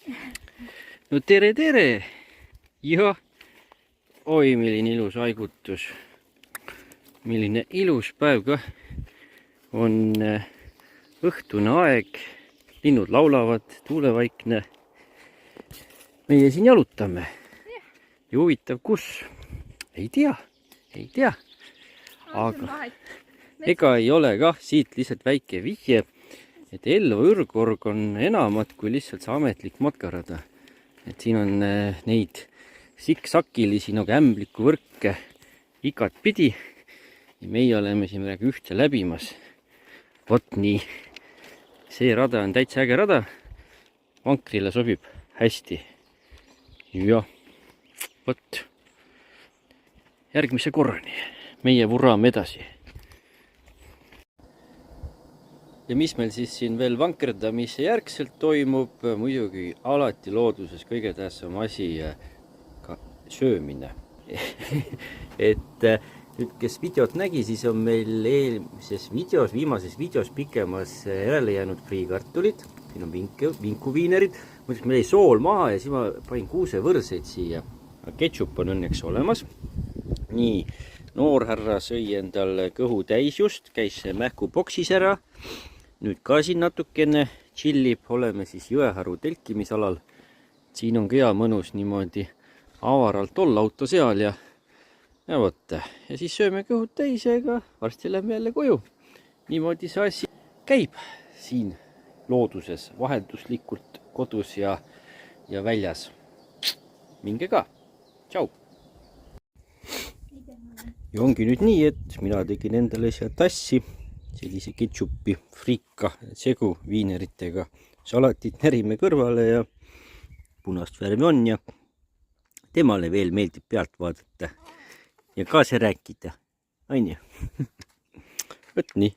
No tere! Jah, oi, milline ilus haigutus. Milline ilus päev ka. On õhtune aeg, linnud laulavad, tuulevaikne. Meie siin jalutame. Ja huvitav, kus? Ei tea. Aga ega ei ole kah, siit lihtsalt väike vihje, et Elva ürgorg on enamat kui lihtsalt see ametlik matkarada. Et siin on neid siksakilisi nagu ämblikuvõrke igat pidi. Ja meie oleme siin praegu ühte läbimas. Vot nii. See rada on täitsa äge rada. Vankrile sobib hästi. Ja, vot. Järgmise korrani. Meie vurrame edasi. Ja mis meil siis siin veel vankerdamise järgselt toimub? Muidugi alati looduses kõige tähtsam asi ka söömine. Et nüüd, kes videot nägi, siis on meil eelmises videos, viimases videos pikemas järele jäänud friikartulid. Siin on vinkuviinerid. Muidugi meil ei sool maha ja siis ma panin kuusevõrseid siia. Ketšup on õnneks olemas. Nii, noorhärra sõi endal kõhu täis just, käis mähku boksis ära. Nüüd ka siin natukene chillib, oleme siis Jõeharu telkimisalal. Siin on hea mõnus niimoodi avaralt olla auto seal ja vot. Ja siis sööme kõhud täisega, varsti lähme jälle koju. Niimoodi see asi käib siin looduses, vahelduslikult kodus ja väljas. Minge ka. Tšau! Ja ongi nüüd nii, et mina tegin endale siia tassi sellise ketšupi, frikka, segu viineritega. Salatit närime kõrvale ja punast värvi on ja temale veel meeldib pealt vaadata ja kaasa rääkida. Aine. Võt nii.